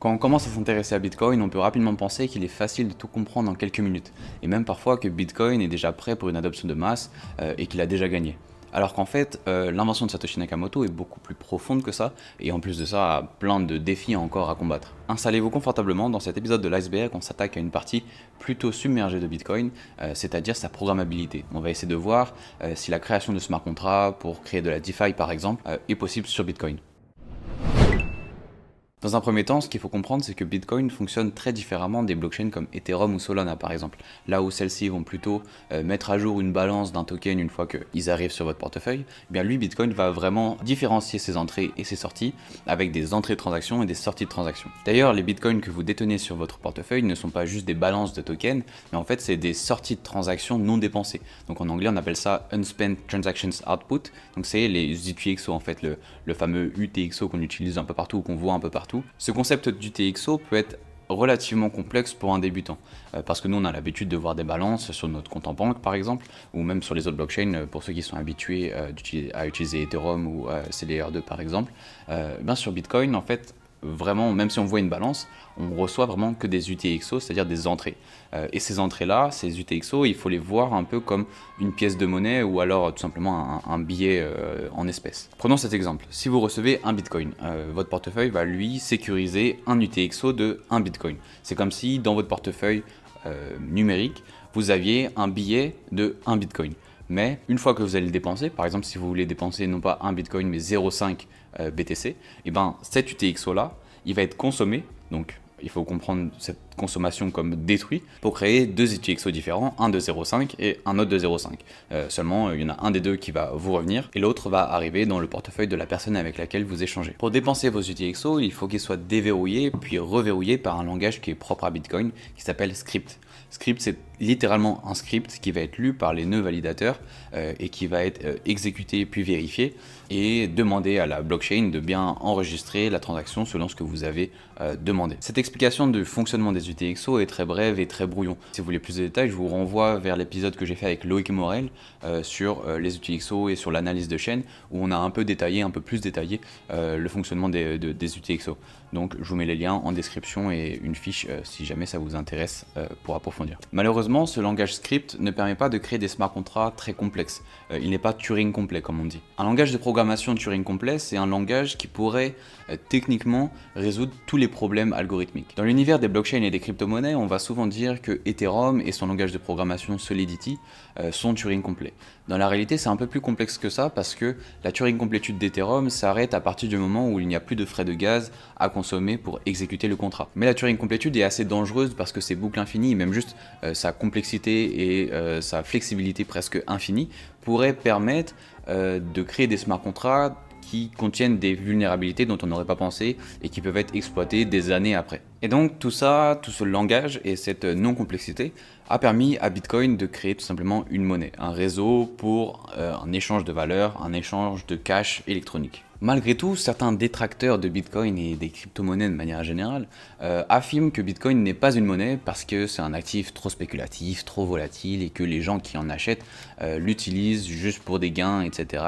Quand on commence à s'intéresser à Bitcoin, on peut rapidement penser qu'il est facile de tout comprendre en quelques minutes, et même parfois que Bitcoin est déjà prêt pour une adoption de masse et qu'il a déjà gagné. Alors qu'en fait, l'invention de Satoshi Nakamoto est beaucoup plus profonde que ça, et en plus de ça, a plein de défis encore à combattre. Installez-vous confortablement, dans cet épisode de l'iceberg, on s'attaque à une partie plutôt submergée de Bitcoin, c'est-à-dire sa programmabilité. On va essayer de voir si la création de smart contracts pour créer de la DeFi par exemple est possible sur Bitcoin. Dans un premier temps, ce qu'il faut comprendre, c'est que Bitcoin fonctionne très différemment des blockchains comme Ethereum ou Solana par exemple. Là où celles-ci vont plutôt mettre à jour une balance d'un token une fois qu'ils arrivent sur votre portefeuille, eh bien lui, Bitcoin va vraiment différencier ses entrées et ses sorties avec des entrées de transactions et des sorties de transactions. D'ailleurs, les Bitcoins que vous détenez sur votre portefeuille ne sont pas juste des balances de tokens, mais en fait c'est des sorties de transactions non dépensées. Donc en anglais on appelle ça Unspent Transactions Output, donc c'est les UTXO en fait, le fameux UTXO qu'on utilise un peu partout ou qu'on voit un peu partout. Ce concept d'UTXO peut être relativement complexe pour un débutant, parce que nous on a l'habitude de voir des balances sur notre compte en banque par exemple, ou même sur les autres blockchains pour ceux qui sont habitués à utiliser Ethereum ou CLR2 par exemple. Sur Bitcoin en fait, vraiment, même si on voit une balance, on reçoit vraiment que des UTXO, c'est-à-dire des entrées. Et ces entrées-là, ces UTXO, il faut les voir un peu comme une pièce de monnaie ou alors tout simplement un billet en espèces. Prenons cet exemple. Si vous recevez un Bitcoin, votre portefeuille va lui sécuriser un UTXO de 1 Bitcoin. C'est comme si dans votre portefeuille numérique, vous aviez un billet de 1 Bitcoin. Mais une fois que vous allez le dépenser, par exemple si vous voulez dépenser non pas 1 Bitcoin mais 0,5 BTC, et ben cet UTXO là, il va être consommé, donc il faut comprendre cette consommation comme détruit, pour créer deux UTXO différents, un de 0,5 et un autre de 0,5. Seulement, il y en a un des deux qui va vous revenir, et l'autre va arriver dans le portefeuille de la personne avec laquelle vous échangez. Pour dépenser vos UTXO, il faut qu'ils soient déverrouillés, puis reverrouillés par un langage qui est propre à Bitcoin, qui s'appelle Script. Script, c'est littéralement un script qui va être lu par les nœuds validateurs et qui va être exécuté puis vérifié et demander à la blockchain de bien enregistrer la transaction selon ce que vous avez demandé. Cette explication du fonctionnement des UTXO est très brève et très brouillon. Si vous voulez plus de détails, je vous renvoie vers l'épisode que j'ai fait avec Loïc Morel sur les UTXO et sur l'analyse de chaîne, où on a un peu plus détaillé le fonctionnement des UTXO. Donc je vous mets les liens en description et une fiche si jamais ça vous intéresse pour approfondir. Malheureusement, ce langage script ne permet pas de créer des smart contracts très complexes. Il n'est pas Turing complet comme on dit. Un langage de programmation Turing complet, c'est un langage qui pourrait techniquement résoudre tous les problèmes algorithmiques. Dans l'univers des blockchains et des crypto-monnaies, on va souvent dire que Ethereum et son langage de programmation Solidity sont Turing complets. Dans la réalité, c'est un peu plus complexe que ça parce que la Turing complétude d'Ethereum s'arrête à partir du moment où il n'y a plus de frais de gaz à consommer pour exécuter le contrat. Mais la Turing complétude est assez dangereuse parce que ses boucles infinies, même juste sa complexité et sa flexibilité presque infinie, pourraient permettre de créer des smart contracts qui contiennent des vulnérabilités dont on n'aurait pas pensé et qui peuvent être exploitées des années après. Et donc tout ça, tout ce langage et cette non-complexité a permis à Bitcoin de créer tout simplement une monnaie, un réseau pour un échange de valeurs, un échange de cash électronique. Malgré tout, certains détracteurs de Bitcoin et des crypto-monnaies de manière générale affirment que Bitcoin n'est pas une monnaie parce que c'est un actif trop spéculatif, trop volatile et que les gens qui en achètent l'utilisent juste pour des gains, etc.,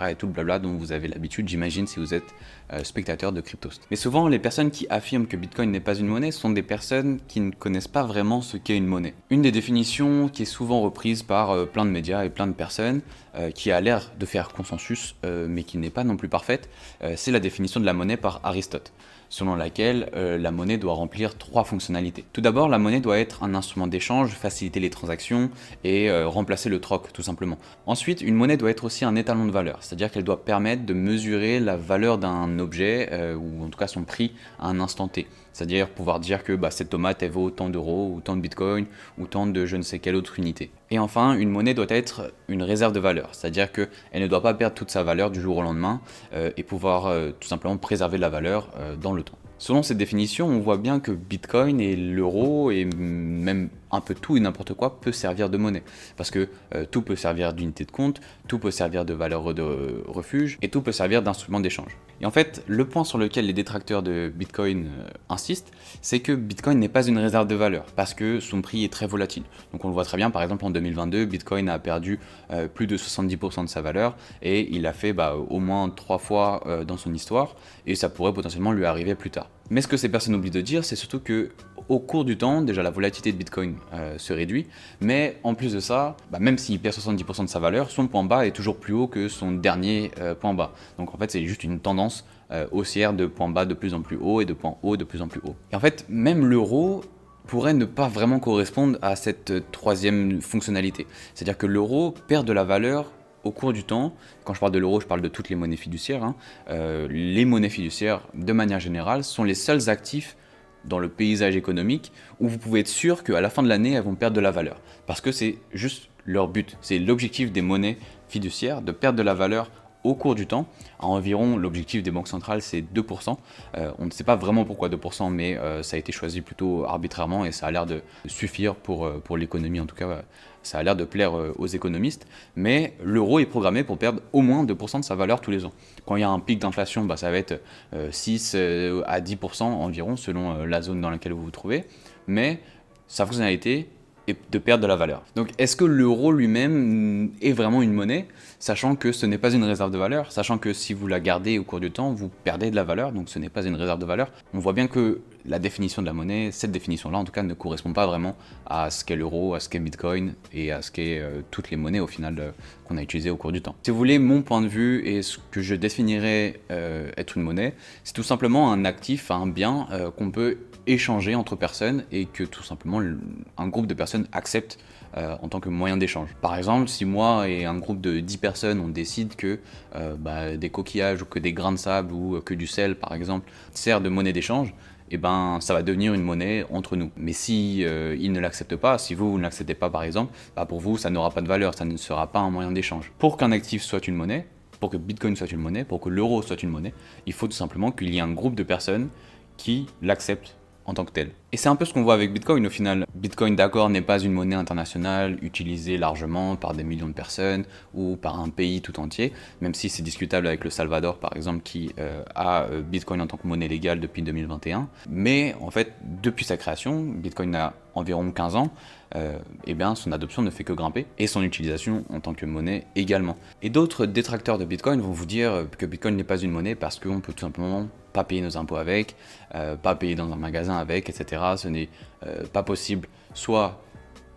et tout le blabla dont vous avez l'habitude, j'imagine, si vous êtes spectateur de Cryptost. Mais souvent, les personnes qui affirment que Bitcoin n'est pas une monnaie sont des personnes qui ne connaissent pas vraiment ce qu'est une monnaie. Une des définitions qui est souvent reprise par plein de médias et plein de personnes, qui a l'air de faire consensus, mais qui n'est pas non plus parfaite, c'est la définition de la monnaie par Aristote, selon laquelle la monnaie doit remplir 3 fonctionnalités. Tout d'abord, la monnaie doit être un instrument d'échange, faciliter les transactions et remplacer le troc, tout simplement. Ensuite, une monnaie doit être aussi un étalon de valeur, c'est-à-dire qu'elle doit permettre de mesurer la valeur d'un objet, ou en tout cas son prix, à un instant T. C'est-à-dire pouvoir dire que cette tomate elle vaut tant d'euros, ou tant de bitcoin, ou tant de je ne sais quelle autre unité. Et enfin, une monnaie doit être une réserve de valeur, c'est-à-dire qu'elle ne doit pas perdre toute sa valeur du jour au lendemain et pouvoir tout simplement préserver de la valeur dans le temps. Selon cette définition, on voit bien que Bitcoin et l'euro et même un peu tout et n'importe quoi peut servir de monnaie. Parce que tout peut servir d'unité de compte, tout peut servir de valeur de refuge et tout peut servir d'instrument d'échange. Et en fait, le point sur lequel les détracteurs de Bitcoin insistent, c'est que Bitcoin n'est pas une réserve de valeur parce que son prix est très volatile. Donc on le voit très bien, par exemple en 2022, Bitcoin a perdu plus de 70% de sa valeur et il a fait au moins 3 fois dans son histoire et ça pourrait potentiellement lui arriver plus tard. Mais ce que ces personnes oublient de dire, c'est surtout que au cours du temps, déjà la volatilité de Bitcoin se réduit, mais en plus de ça, même s'il perd 70% de sa valeur, son point bas est toujours plus haut que son dernier point bas. Donc en fait, c'est juste une tendance haussière de points bas de plus en plus haut et de points hauts de plus en plus haut. Et en fait, même l'euro pourrait ne pas vraiment correspondre à cette troisième fonctionnalité. C'est-à-dire que l'euro perd de la valeur au cours du temps. Quand je parle de l'euro, je parle de toutes les monnaies fiduciaires. Les monnaies fiduciaires, de manière générale, sont les seuls actifs dans le paysage économique où vous pouvez être sûr qu'à la fin de l'année, elles vont perdre de la valeur. Parce que c'est juste leur but. C'est l'objectif des monnaies fiduciaires de perdre de la valeur au cours du temps. À environ, l'objectif des banques centrales, c'est 2%. On ne sait pas vraiment pourquoi 2%, mais ça a été choisi plutôt arbitrairement et ça a l'air de suffire pour l'économie, en tout cas. Ça a l'air de plaire aux économistes, mais l'euro est programmé pour perdre au moins 2% de sa valeur tous les ans. Quand il y a un pic d'inflation, ça va être 6 à 10% environ, selon la zone dans laquelle vous vous trouvez, mais sa fonctionnalité est de perdre de la valeur. Donc est-ce que l'euro lui-même est vraiment une monnaie, sachant que ce n'est pas une réserve de valeur, sachant que si vous la gardez au cours du temps, vous perdez de la valeur, donc ce n'est pas une réserve de valeur. On voit bien que la définition de la monnaie, cette définition-là en tout cas, ne correspond pas vraiment à ce qu'est l'euro, à ce qu'est Bitcoin et à ce qu'est toutes les monnaies au final qu'on a utilisées au cours du temps. Si vous voulez, mon point de vue et ce que je définirais être une monnaie, c'est tout simplement un actif, un bien qu'on peut échanger entre personnes et que tout simplement un groupe de personnes accepte en tant que moyen d'échange. Par exemple, si moi et un groupe de 10 personnes on décide que des coquillages ou que des grains de sable ou que du sel par exemple sert de monnaie d'échange, et ça va devenir une monnaie entre nous. Mais si ils ne l'acceptent pas, si vous ne l'acceptez pas par exemple, pour vous ça n'aura pas de valeur, ça ne sera pas un moyen d'échange. Pour qu'un actif soit une monnaie, pour que Bitcoin soit une monnaie, pour que l'euro soit une monnaie, il faut tout simplement qu'il y ait un groupe de personnes qui l'acceptent en tant que tel. Et c'est un peu ce qu'on voit avec Bitcoin au final. Bitcoin, d'accord, n'est pas une monnaie internationale utilisée largement par des millions de personnes ou par un pays tout entier, même si c'est discutable avec le Salvador par exemple qui a Bitcoin en tant que monnaie légale depuis 2021. Mais en fait, depuis sa création, Bitcoin a environ 15 ans, son adoption ne fait que grimper et son utilisation en tant que monnaie également. Et d'autres détracteurs de Bitcoin vont vous dire que Bitcoin n'est pas une monnaie parce qu'on peut tout simplement pas payer nos impôts avec, pas payer dans un magasin avec, etc. Ce n'est pas possible, soit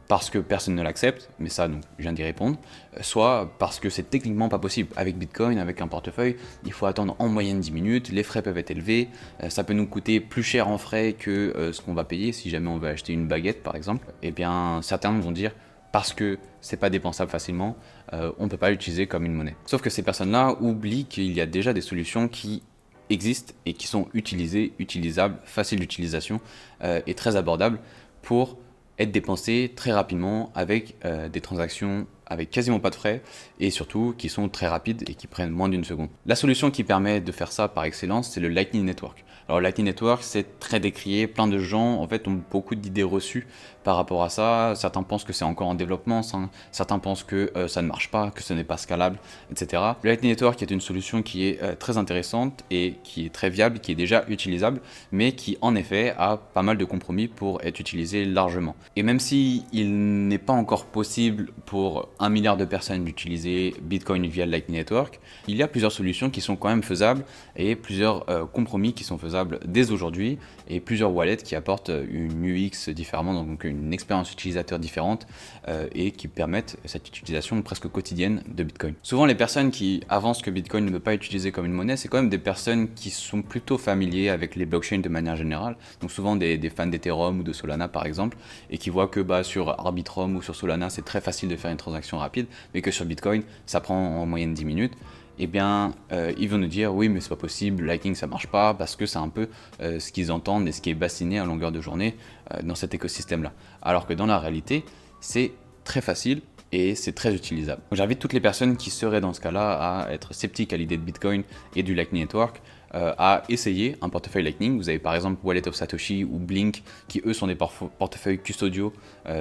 parce que personne ne l'accepte, mais ça, donc, je viens d'y répondre, soit parce que c'est techniquement pas possible. Avec Bitcoin, avec un portefeuille, il faut attendre en moyenne 10 minutes, les frais peuvent être élevés, ça peut nous coûter plus cher en frais que ce qu'on va payer si jamais on veut acheter une baguette, par exemple. Eh bien, certains vont dire, parce que c'est pas dépensable facilement, on ne peut pas l'utiliser comme une monnaie. Sauf que ces personnes-là oublient qu'il y a déjà des solutions qui existent et qui sont utilisées, utilisables, faciles d'utilisation et très abordables pour être dépensées très rapidement avec des transactions avec quasiment pas de frais et surtout qui sont très rapides et qui prennent moins d'une seconde. La solution qui permet de faire ça par excellence, c'est le Lightning Network. Alors Lightning Network, c'est très décrié, plein de gens en fait ont beaucoup d'idées reçues par rapport à ça. Certains pensent que c'est encore en développement, certains pensent que ça ne marche pas, que ce n'est pas scalable, etc. Le Lightning Network est une solution qui est très intéressante et qui est très viable, qui est déjà utilisable, mais qui en effet a pas mal de compromis pour être utilisé largement. Et même si il n'est pas encore possible pour 1 milliard de personnes d'utiliser Bitcoin via le Lightning Network, il y a plusieurs solutions qui sont quand même faisables et plusieurs compromis qui sont faisables dès aujourd'hui et plusieurs wallets qui apportent une UX différemment, donc une expérience utilisateur différente et qui permettent cette utilisation presque quotidienne de Bitcoin. Souvent les personnes qui avancent que Bitcoin ne peut pas être utilisé comme une monnaie, c'est quand même des personnes qui sont plutôt familiers avec les blockchains de manière générale, donc souvent des fans d'Ethereum ou de Solana par exemple, et qui voient que sur Arbitrum ou sur Solana c'est très facile de faire une transaction rapide, mais que sur Bitcoin ça prend en moyenne 10 minutes. Ils vont nous dire oui mais c'est pas possible, Lightning ça marche pas, parce que c'est un peu ce qu'ils entendent et ce qui est bassiné à longueur de journée dans cet écosystème là. Alors que dans la réalité, c'est très facile et c'est très utilisable. J'invite toutes les personnes qui seraient dans ce cas-là à être sceptiques à l'idée de Bitcoin et du Lightning Network, à essayer un portefeuille Lightning. Vous avez par exemple Wallet of Satoshi ou Blink qui eux sont des portefeuilles custodiaux,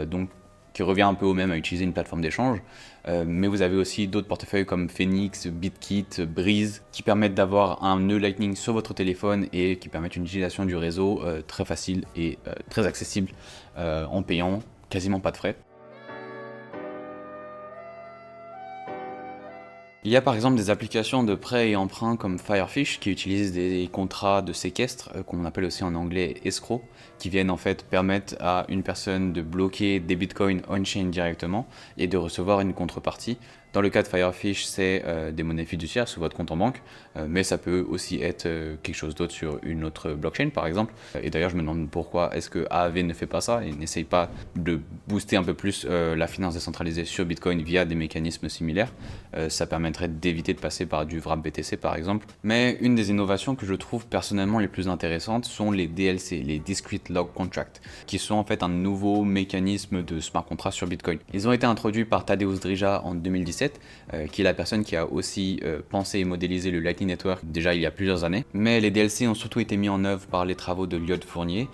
donc qui revient un peu au même à utiliser une plateforme d'échange. Mais vous avez aussi d'autres portefeuilles comme Phoenix, BitKit, Breeze, qui permettent d'avoir un nœud Lightning sur votre téléphone et qui permettent une utilisation du réseau très facile et très accessible en payant quasiment pas de frais. Il y a par exemple des applications de prêt et emprunt comme Firefish qui utilisent des contrats de séquestre, qu'on appelle aussi en anglais escrow, qui viennent en fait permettre à une personne de bloquer des bitcoins on-chain directement et de recevoir une contrepartie. Dans le cas de Firefish, c'est des monnaies fiduciaires sur votre compte en banque, mais ça peut aussi être quelque chose d'autre sur une autre blockchain par exemple. Et d'ailleurs, je me demande pourquoi est-ce que AAV ne fait pas ça et n'essaye pas de booster un peu plus la finance décentralisée sur Bitcoin via des mécanismes similaires. Ça permettrait d'éviter de passer par du wrap BTC par exemple. Mais une des innovations que je trouve personnellement les plus intéressantes sont les DLC, les Discrete Log Contract, qui sont en fait un nouveau mécanisme de smart contract sur Bitcoin. Ils ont été introduits par Tadeusz Drija en 2017, qui est la personne qui a aussi pensé et modélisé le Lightning Network déjà il y a plusieurs années. Mais les DLC ont surtout été mis en œuvre par les travaux de Lyot Fournier,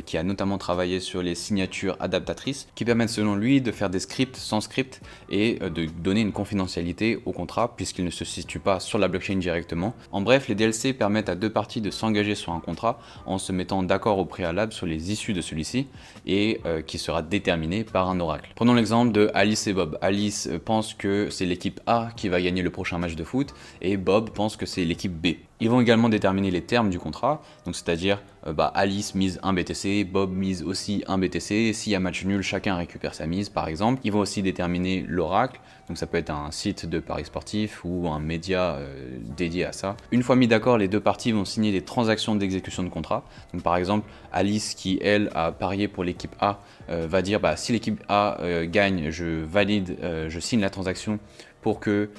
qui a notamment travaillé sur les signatures adaptatrices, qui permettent selon lui de faire des scripts sans script et de donner une confidentialité au contrat puisqu'il ne se situe pas sur la blockchain directement. En bref, les DLC permettent à deux parties de s'engager sur un contrat en se mettant d'accord au préalable sur les issues de celui-ci et qui sera déterminé par un oracle. Prenons l'exemple de Alice et Bob. Alice pense que c'est l'équipe A qui va gagner le prochain match de foot et Bob pense que c'est l'équipe B. Ils vont également déterminer les termes du contrat, donc c'est-à-dire Alice mise un BTC, Bob mise aussi un BTC, s'il y a match nul, chacun récupère sa mise par exemple. Ils vont aussi déterminer l'oracle, donc ça peut être un site de paris sportif ou un média dédié à ça. Une fois mis d'accord, les deux parties vont signer des transactions d'exécution de contrat. Donc par exemple, Alice qui elle a parié pour l'équipe A va dire si l'équipe A gagne, je valide, je signe la transaction pour que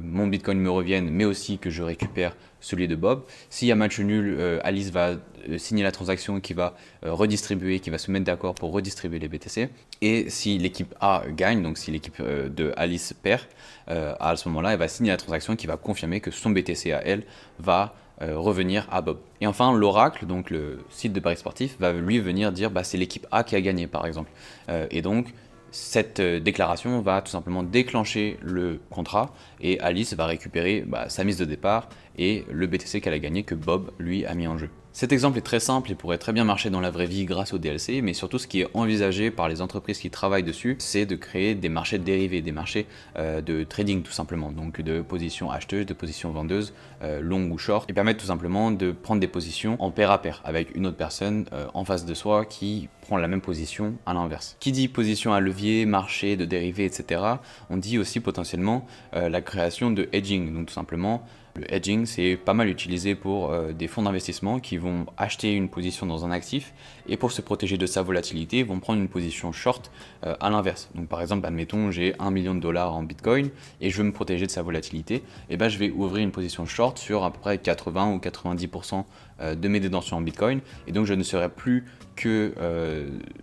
mon Bitcoin me revienne, mais aussi que je récupère celui de Bob. S'il y a match nul, Alice va signer la transaction qui va redistribuer, qui va se mettre d'accord pour redistribuer les BTC. Et si l'équipe A gagne, donc si l'équipe de Alice perd, à ce moment-là, elle va signer la transaction qui va confirmer que son BTC à elle va revenir à Bob. Et enfin, l'oracle, donc le site de paris sportif, va lui venir dire c'est l'équipe A qui a gagné par exemple. Et donc, cette déclaration va tout simplement déclencher le contrat et Alice va récupérer sa mise de départ et le BTC qu'elle a gagné que Bob lui a mis en jeu. Cet exemple est très simple et pourrait très bien marcher dans la vraie vie grâce au DLC, mais surtout ce qui est envisagé par les entreprises qui travaillent dessus, c'est de créer des marchés dérivés, des marchés de trading tout simplement, donc de positions acheteuses, de positions vendeuses, longues ou short, et permettre tout simplement de prendre des positions en pair à pair avec une autre personne en face de soi qui prend la même position à l'inverse. Qui dit position à levier, marché, de dérivés, etc., on dit aussi potentiellement la création de hedging, donc tout simplement le hedging, c'est pas mal utilisé pour des fonds d'investissement qui vont acheter une position dans un actif et pour se protéger de sa volatilité, vont prendre une position short à l'inverse. Donc par exemple, admettons, j'ai 1 million de dollars en Bitcoin et je veux me protéger de sa volatilité, et je vais ouvrir une position short sur à peu près 80 ou 90% de mes détentions en Bitcoin et donc je ne serai plus que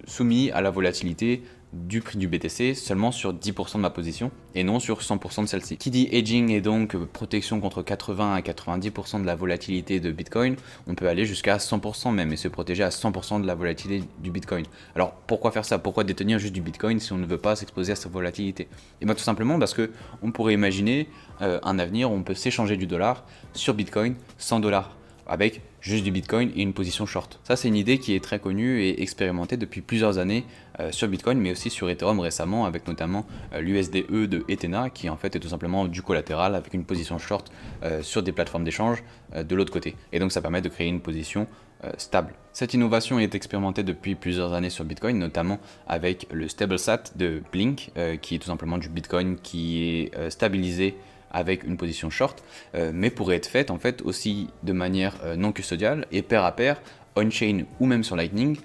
soumis à la volatilité du prix du BTC seulement sur 10% de ma position et non sur 100% de celle-ci. Qui dit hedging et donc protection contre 80 à 90% de la volatilité de Bitcoin, on peut aller jusqu'à 100% même et se protéger à 100% de la volatilité du Bitcoin. Alors pourquoi faire ça? Pourquoi détenir juste du Bitcoin si on ne veut pas s'exposer à cette volatilité? Et bien tout simplement parce que on pourrait imaginer un avenir où on peut s'échanger du dollar sur Bitcoin 100 dollars avec juste du Bitcoin et une position short. Ça, c'est une idée qui est très connue et expérimentée depuis plusieurs années sur Bitcoin, mais aussi sur Ethereum récemment, avec notamment l'USDE de Ethena, qui en fait est tout simplement du collatéral avec une position short sur des plateformes d'échange de l'autre côté. Et donc, ça permet de créer une position stable. Cette innovation est expérimentée depuis plusieurs années sur Bitcoin, notamment avec le StableSat de Blink, qui est tout simplement du Bitcoin qui est stabilisé avec une position short, mais pourrait être faite en fait aussi de manière non custodiale et pair à pair, on-chain ou même sur Lightning,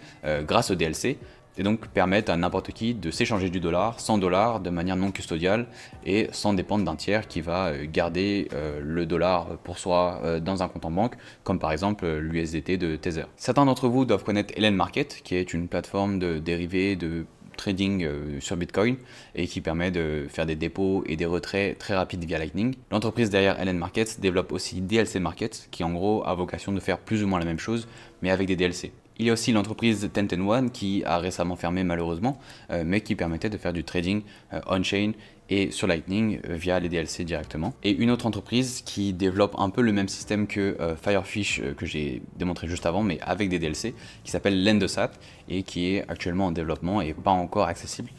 grâce au DLC, et donc permettre à n'importe qui de s'échanger du dollar, 100 dollars de manière non custodiale et sans dépendre d'un tiers qui va garder le dollar pour soi dans un compte en banque, comme par exemple l'USDT de Tether. Certains d'entre vous doivent connaître Helen Market, qui est une plateforme de dérivés de trading sur Bitcoin et qui permet de faire des dépôts et des retraits très rapides via Lightning. L'entreprise derrière LN Markets développe aussi DLC Markets qui en gros a vocation de faire plus ou moins la même chose mais avec des DLC. Il y a aussi l'entreprise 10 One qui a récemment fermé malheureusement mais qui permettait de faire du trading on-chain et sur Lightning via les DLC directement. Et une autre entreprise qui développe un peu le même système que Firefish que j'ai démontré juste avant, mais avec des DLC, qui s'appelle Lendosat et qui est actuellement en développement et pas encore accessible.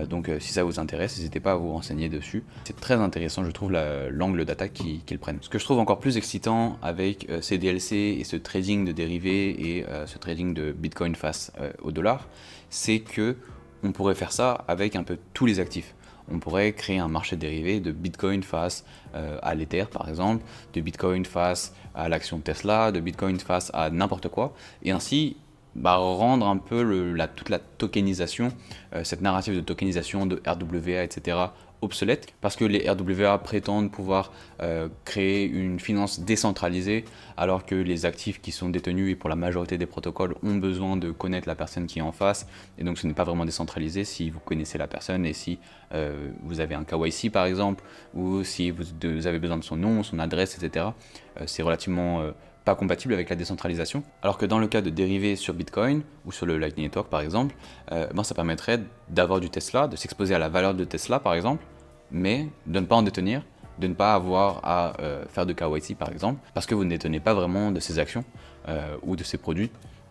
Donc si ça vous intéresse, n'hésitez pas à vous renseigner dessus. C'est très intéressant, je trouve, l'angle d'attaque qu'ils prennent. Ce que je trouve encore plus excitant avec ces DLC et ce trading de dérivés et ce trading de Bitcoin face au dollar, c'est que on pourrait faire ça avec un peu tous les actifs. On pourrait créer un marché dérivé de Bitcoin face à l'Ether par exemple, de Bitcoin face à l'action Tesla, de Bitcoin face à n'importe quoi, et ainsi rendre un peu toute la tokenisation, cette narrative de tokenisation de RWA, etc., obsolète, parce que les RWA prétendent pouvoir créer une finance décentralisée, alors que les actifs qui sont détenus, et pour la majorité des protocoles, ont besoin de connaître la personne qui est en face, et donc ce n'est pas vraiment décentralisé si vous connaissez la personne, et si vous avez un KYC par exemple, ou si vous avez besoin de son nom, son adresse, etc. C'est relativement pas compatible avec la décentralisation. Alors que dans le cas de dérivés sur Bitcoin ou sur le Lightning Network par exemple, ça permettrait d'avoir du Tesla, de s'exposer à la valeur de Tesla par exemple, mais de ne pas en détenir, de ne pas avoir à faire de KYC par exemple, parce que vous ne détenez pas vraiment de ces actions ou de ces produits.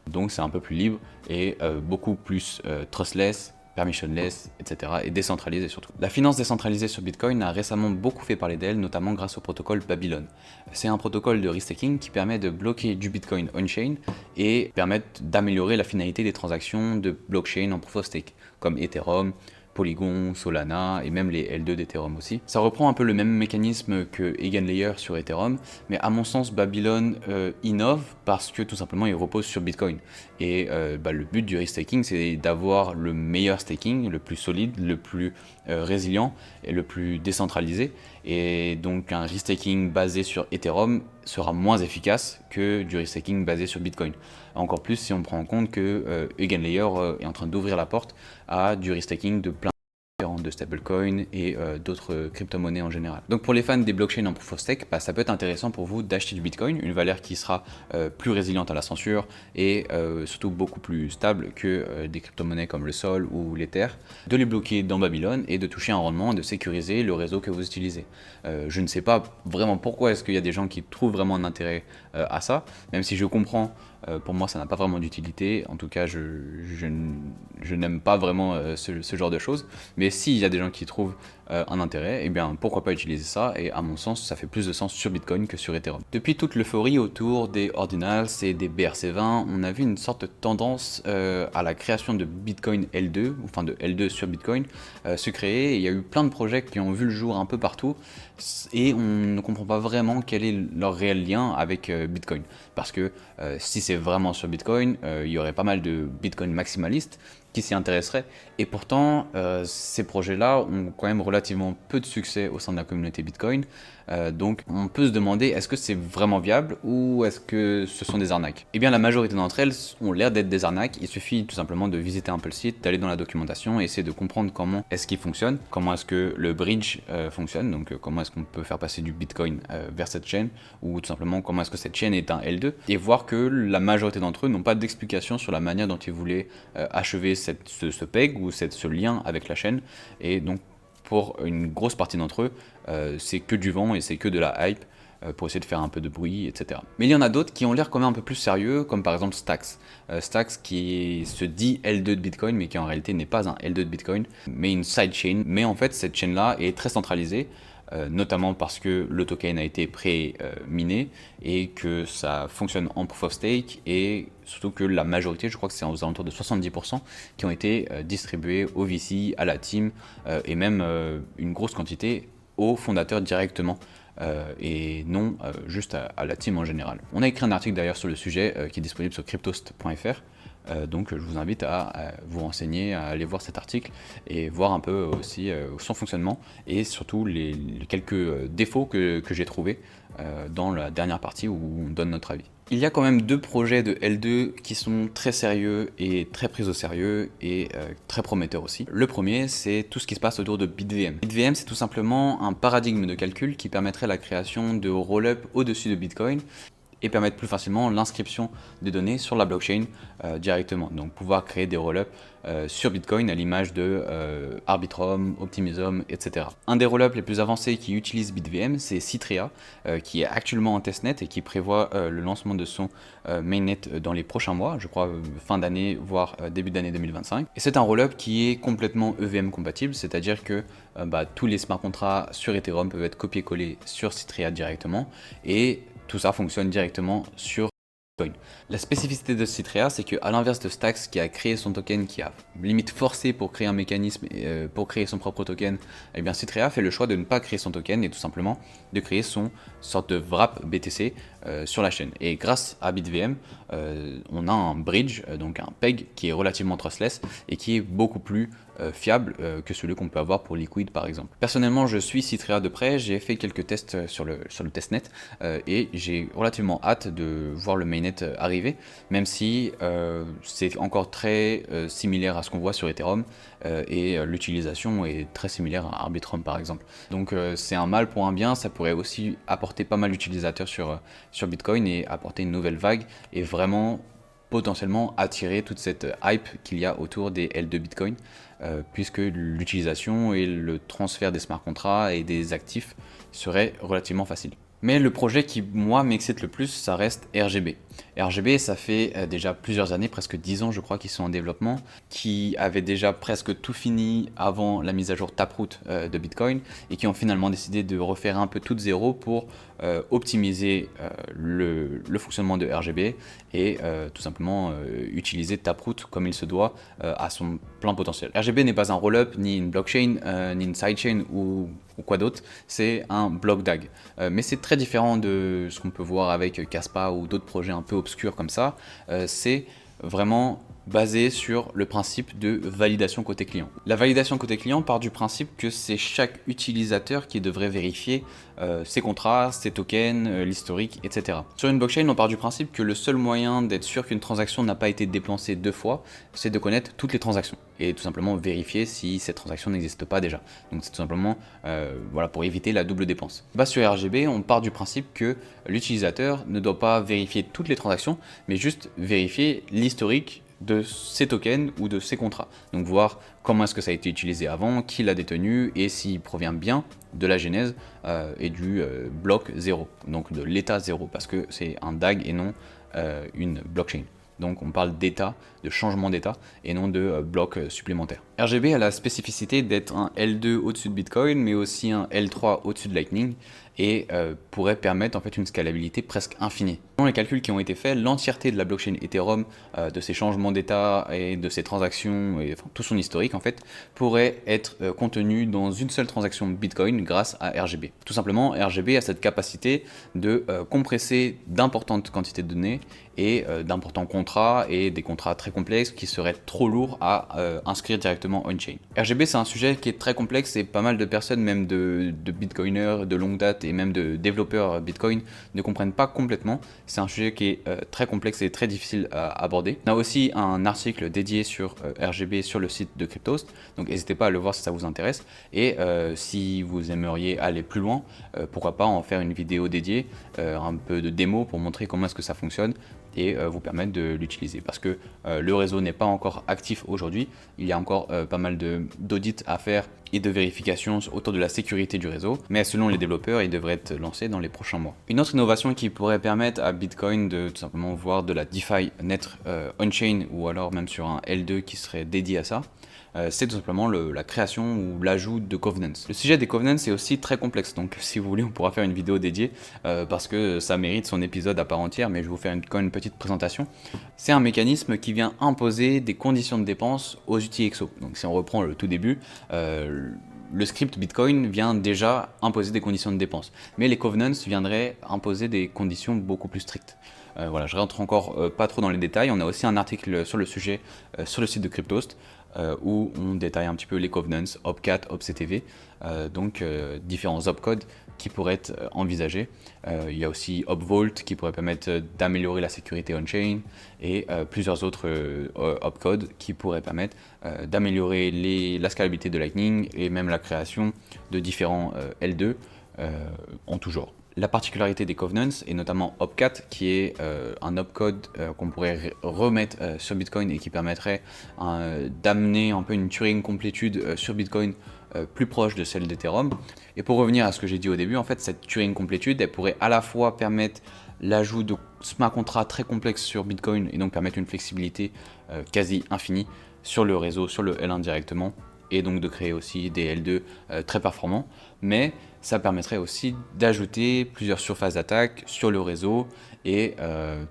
Donc c'est un peu plus libre et beaucoup plus trustless, permissionless, etc. et décentralisé surtout. La finance décentralisée sur Bitcoin a récemment beaucoup fait parler d'elle, notamment grâce au protocole Babylon. C'est un protocole de restaking qui permet de bloquer du Bitcoin on-chain et permettre d'améliorer la finalité des transactions de blockchain en proof of stake, comme Ethereum, Polygon, Solana et même les L2 d'Ethereum aussi. Ça reprend un peu le même mécanisme que EigenLayer sur Ethereum, mais à mon sens Babylon innove parce que tout simplement il repose sur Bitcoin. Et le but du restaking, c'est d'avoir le meilleur staking, le plus solide, le plus résilient et le plus décentralisé. Et donc un restaking basé sur Ethereum sera moins efficace que du restaking basé sur Bitcoin. Encore plus si on prend en compte que EigenLayer est en train d'ouvrir la porte à du restaking de plein de stablecoins et d'autres crypto-monnaies en général. Donc pour les fans des blockchains en proof of stake, ça peut être intéressant pour vous d'acheter du Bitcoin, une valeur qui sera plus résiliente à la censure et surtout beaucoup plus stable que des crypto-monnaies comme le Sol ou l'Ether, de les bloquer dans Babylon et de toucher un rendement et de sécuriser le réseau que vous utilisez. Je ne sais pas vraiment pourquoi est-ce qu'il y a des gens qui trouvent vraiment un intérêt à ça, même si je comprends. Pour moi, ça n'a pas vraiment d'utilité. En tout cas, je n'aime pas vraiment ce genre de choses. Mais s'il y a des gens qui trouvent un intérêt, eh bien pourquoi pas utiliser ça. Et à mon sens, ça fait plus de sens sur Bitcoin que sur Ethereum. Depuis toute l'euphorie autour des Ordinals et des BRC20, on a vu une sorte de tendance à la création de Bitcoin L2, enfin de L2 sur Bitcoin, se créer. Et il y a eu plein de projets qui ont vu le jour un peu partout. Et on ne comprend pas vraiment quel est leur réel lien avec Bitcoin. Parce que si c'est vraiment sur Bitcoin, il y aurait pas mal de Bitcoin maximalistes qui s'y intéresseraient. Et pourtant, ces projets-là ont quand même relativement peu de succès au sein de la communauté Bitcoin. Donc on peut se demander, est-ce que c'est vraiment viable ou est-ce que ce sont des arnaques? Eh bien la majorité d'entre elles ont l'air d'être des arnaques. Il suffit tout simplement de visiter un peu le site, d'aller dans la documentation et essayer de comprendre comment est-ce qu'il fonctionne, comment est-ce que le bridge fonctionne, donc comment est-ce qu'on peut faire passer du Bitcoin vers cette chaîne, ou tout simplement comment est-ce que cette chaîne est un L2, et voir que la majorité d'entre eux n'ont pas d'explication sur la manière dont ils voulaient achever ce peg ou ce lien avec la chaîne. Et donc pour une grosse partie d'entre eux, c'est que du vent et c'est que de la hype pour essayer de faire un peu de bruit, etc. Mais il y en a d'autres qui ont l'air quand même un peu plus sérieux, comme par exemple Stacks. Stacks qui se dit L2 de Bitcoin, mais qui en réalité n'est pas un L2 de Bitcoin, mais une sidechain. Mais en fait, cette chaîne-là est très centralisée, notamment parce que le token a été pré-miné et que ça fonctionne en proof of stake, et surtout que la majorité, je crois que c'est aux alentours de 70%, qui ont été distribués au VC, à la team, et même une grosse quantité aux fondateurs directement. Et non juste à la team en général. On a écrit un article d'ailleurs sur le sujet qui est disponible sur cryptost.fr. Donc je vous invite à vous renseigner, à aller voir cet article et voir un peu aussi son fonctionnement et surtout les quelques défauts que j'ai trouvés dans la dernière partie où on donne notre avis. Il y a quand même deux projets de L2 qui sont très sérieux et très pris au sérieux et très prometteurs aussi. Le premier, c'est tout ce qui se passe autour de BitVM. BitVM, c'est tout simplement un paradigme de calcul qui permettrait la création de roll-up au-dessus de Bitcoin et permettre plus facilement l'inscription des données sur la blockchain directement. Donc pouvoir créer des rollups sur Bitcoin à l'image de Arbitrum, Optimism, etc. Un des rollups les plus avancés qui utilise BitVM, c'est Citrea, qui est actuellement en testnet et qui prévoit le lancement de son mainnet dans les prochains mois, je crois fin d'année, voire début d'année 2025. Et c'est un rollup qui est complètement EVM compatible, c'est-à-dire que tous les smart contracts sur Ethereum peuvent être copiés-collés sur Citrea directement, et tout ça fonctionne directement sur Bitcoin. La spécificité de Citrea, c'est qu'à l'inverse de Stacks qui a créé son token, qui a limite forcé pour créer un mécanisme pour créer son propre token, eh bien Citrea fait le choix de ne pas créer son token et tout simplement de créer son sorte de wrap BTC sur la chaîne. Et grâce à BitVM, on a un bridge, donc un peg qui est relativement trustless et qui est beaucoup plus fiable que celui qu'on peut avoir pour Liquid par exemple. Personnellement, je suis Citrea de près, j'ai fait quelques tests sur le testnet et j'ai relativement hâte de voir le mainnet arriver, même si c'est encore très similaire à ce qu'on voit sur Ethereum et l'utilisation est très similaire à Arbitrum par exemple. Donc c'est un mal pour un bien, ça pourrait aussi apporter pas mal d'utilisateurs sur Bitcoin et apporter une nouvelle vague et vraiment potentiellement attirer toute cette hype qu'il y a autour des L2 Bitcoin, puisque l'utilisation et le transfert des smart contracts et des actifs serait relativement facile. Mais le projet qui, moi, m'excite le plus, ça reste RGB. RGB, ça fait déjà plusieurs années, presque 10 ans je crois, qu'ils sont en développement, qui avaient déjà presque tout fini avant la mise à jour Taproot de Bitcoin, et qui ont finalement décidé de refaire un peu tout de zéro pour optimiser le fonctionnement de RGB et tout simplement utiliser Taproot comme il se doit à son plein potentiel. RGB n'est pas un rollup, ni une blockchain, ni une sidechain ou quoi d'autre, c'est un block DAG. Mais c'est très différent de ce qu'on peut voir avec Kaspa ou d'autres projets un peu obscurs comme ça. C'est vraiment basé sur le principe de validation côté client. La validation côté client part du principe que c'est chaque utilisateur qui devrait vérifier ses contrats, ses tokens, l'historique, etc. Sur une blockchain, on part du principe que le seul moyen d'être sûr qu'une transaction n'a pas été dépensée 2 fois, c'est de connaître toutes les transactions et tout simplement vérifier si cette transaction n'existe pas déjà. Donc c'est tout simplement voilà, pour éviter la double dépense. Sur RGB, on part du principe que l'utilisateur ne doit pas vérifier toutes les transactions, mais juste vérifier l'historique de ces tokens ou de ces contrats. Donc voir comment est-ce que ça a été utilisé avant, qui l'a détenu et s'il provient bien de la genèse et du bloc 0, donc de l'état 0, parce que c'est un DAG et non une blockchain. Donc on parle d'état, de changement d'état et non de blocs supplémentaires. RGB a la spécificité d'être un L2 au-dessus de Bitcoin, mais aussi un L3 au-dessus de Lightning et pourrait permettre en fait une scalabilité presque infinie. Dans les calculs qui ont été faits, l'entièreté de la blockchain Ethereum, de ses changements d'état et de ses transactions et tout son historique en fait, pourrait être contenu dans une seule transaction Bitcoin grâce à RGB. Tout simplement, RGB a cette capacité de compresser d'importantes quantités de données et d'importants contrats et des contrats très complexes qui seraient trop lourds à inscrire directement on-chain. RGB, c'est un sujet qui est très complexe et pas mal de personnes, même de bitcoiners de longue date et même de développeurs Bitcoin, ne comprennent pas complètement. C'est un sujet qui est très complexe et très difficile à aborder. On a aussi un article dédié sur RGB sur le site de Cryptost, donc n'hésitez pas à le voir si ça vous intéresse. Et si vous aimeriez aller plus loin, pourquoi pas en faire une vidéo dédiée, un peu de démo pour montrer comment est-ce que ça fonctionne et vous permettre de l'utiliser. Parce que le réseau n'est pas encore actif aujourd'hui, il y a encore pas mal d'audits à faire et de vérifications autour de la sécurité du réseau, mais selon les développeurs, il devrait être lancé dans les prochains mois. Une autre innovation qui pourrait permettre à Bitcoin de tout simplement voir de la DeFi naître on-chain ou alors même sur un L2 qui serait dédié à ça, c'est tout simplement la création ou l'ajout de covenants. Le sujet des covenants est aussi très complexe, donc si vous voulez on pourra faire une vidéo dédiée parce que ça mérite son épisode à part entière, mais je vais vous faire quand même une petite présentation. C'est un mécanisme qui vient imposer des conditions de dépense aux UTXO. Donc si on reprend le tout début, le script Bitcoin vient déjà imposer des conditions de dépense, mais les covenants viendraient imposer des conditions beaucoup plus strictes. Voilà, je rentre encore pas trop dans les détails. On a aussi un article sur le sujet sur le site de Cryptost où on détaille un petit peu les covenants, OP4, OPCTV, donc différents opcodes qui pourraient être envisagés. Il y a aussi OpVault qui pourrait permettre d'améliorer la sécurité on-chain et plusieurs autres opcodes qui pourraient permettre d'améliorer la scalabilité de Lightning et même la création de différents L2 en tout genre. La particularité des covenants, et notamment Opcat, qui est un opcode qu'on pourrait remettre sur Bitcoin et qui permettrait d'amener un peu une Turing complétude sur Bitcoin plus proche de celle d'Ethereum. Et pour revenir à ce que j'ai dit au début, en fait, cette Turing complétude, elle pourrait à la fois permettre l'ajout de smart contracts très complexes sur Bitcoin et donc permettre une flexibilité quasi infinie sur le réseau, sur le L1 directement, et donc de créer aussi des L2 très performants, mais ça permettrait aussi d'ajouter plusieurs surfaces d'attaque sur le réseau et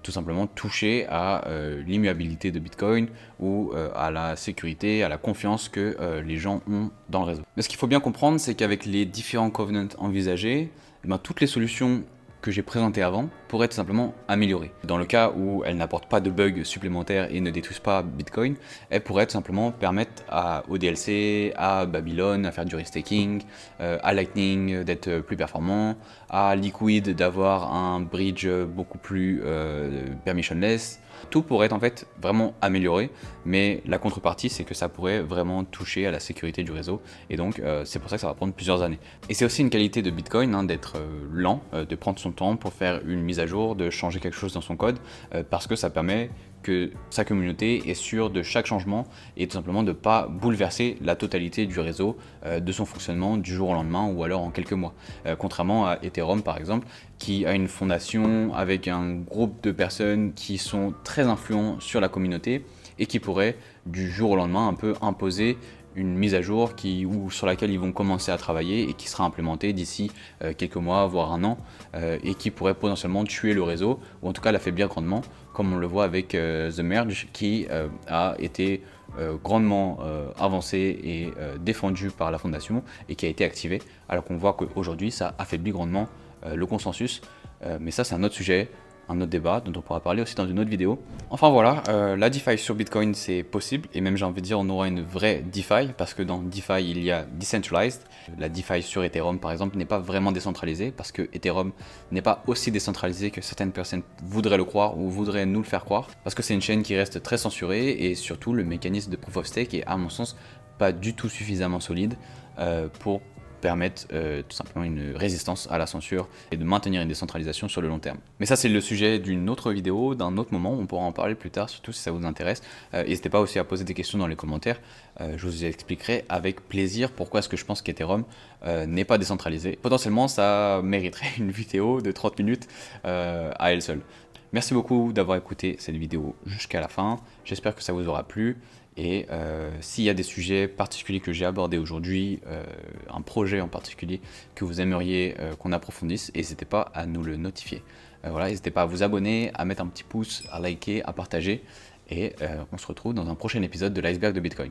tout simplement toucher à l'immuabilité de Bitcoin ou à la sécurité, à la confiance que les gens ont dans le réseau. Mais ce qu'il faut bien comprendre, c'est qu'avec les différents covenants envisagés, eh ben, toutes les solutions que j'ai présentées avant pourraient tout simplement améliorer. Dans le cas où elles n'apportent pas de bugs supplémentaires et ne détruisent pas Bitcoin, elles pourraient tout simplement permettre au DLC, à Babylon à faire du restaking, à Lightning d'être plus performant, à Liquid d'avoir un bridge beaucoup plus permissionless. Tout pourrait en fait vraiment améliorer, mais la contrepartie c'est que ça pourrait vraiment toucher à la sécurité du réseau, et donc c'est pour ça que ça va prendre plusieurs années. Et c'est aussi une qualité de Bitcoin d'être lent, de prendre son temps pour faire une mise à jour, de changer quelque chose dans son code, parce que ça permet que sa communauté est sûre de chaque changement et tout simplement de ne pas bouleverser la totalité du réseau, de son fonctionnement du jour au lendemain ou alors en quelques mois. Contrairement à Ethereum par exemple, qui a une fondation avec un groupe de personnes qui sont très influents sur la communauté et qui pourraient du jour au lendemain un peu imposer une mise à jour sur laquelle ils vont commencer à travailler et qui sera implémentée d'ici quelques mois, voire un an, et qui pourrait potentiellement tuer le réseau, ou en tout cas l'affaiblir grandement, comme on le voit avec The Merge, qui a été grandement avancé et défendu par la fondation, et qui a été activé, alors qu'on voit qu'aujourd'hui ça affaiblit grandement le consensus, mais ça c'est un autre sujet, un autre débat dont on pourra parler aussi dans une autre vidéo. Enfin voilà, la DeFi sur Bitcoin c'est possible, et même j'ai envie de dire on aura une vraie DeFi, parce que dans DeFi il y a Decentralized. La DeFi sur Ethereum par exemple n'est pas vraiment décentralisée, parce que Ethereum n'est pas aussi décentralisé que certaines personnes voudraient le croire ou voudraient nous le faire croire, parce que c'est une chaîne qui reste très censurée, et surtout le mécanisme de Proof of Stake est à mon sens pas du tout suffisamment solide pour permettre tout simplement une résistance à la censure et de maintenir une décentralisation sur le long terme. Mais ça c'est le sujet d'une autre vidéo, d'un autre moment, on pourra en parler plus tard, surtout si ça vous intéresse. N'hésitez pas aussi à poser des questions dans les commentaires, je vous expliquerai avec plaisir pourquoi est-ce que je pense qu'Ethereum n'est pas décentralisé. Potentiellement ça mériterait une vidéo de 30 minutes à elle seule. Merci beaucoup d'avoir écouté cette vidéo jusqu'à la fin, j'espère que ça vous aura plu. Et s'il y a des sujets particuliers que j'ai abordés aujourd'hui, un projet en particulier que vous aimeriez qu'on approfondisse, n'hésitez pas à nous le notifier. Voilà, n'hésitez pas à vous abonner, à mettre un petit pouce, à liker, à partager, et on se retrouve dans un prochain épisode de l'iceberg de Bitcoin.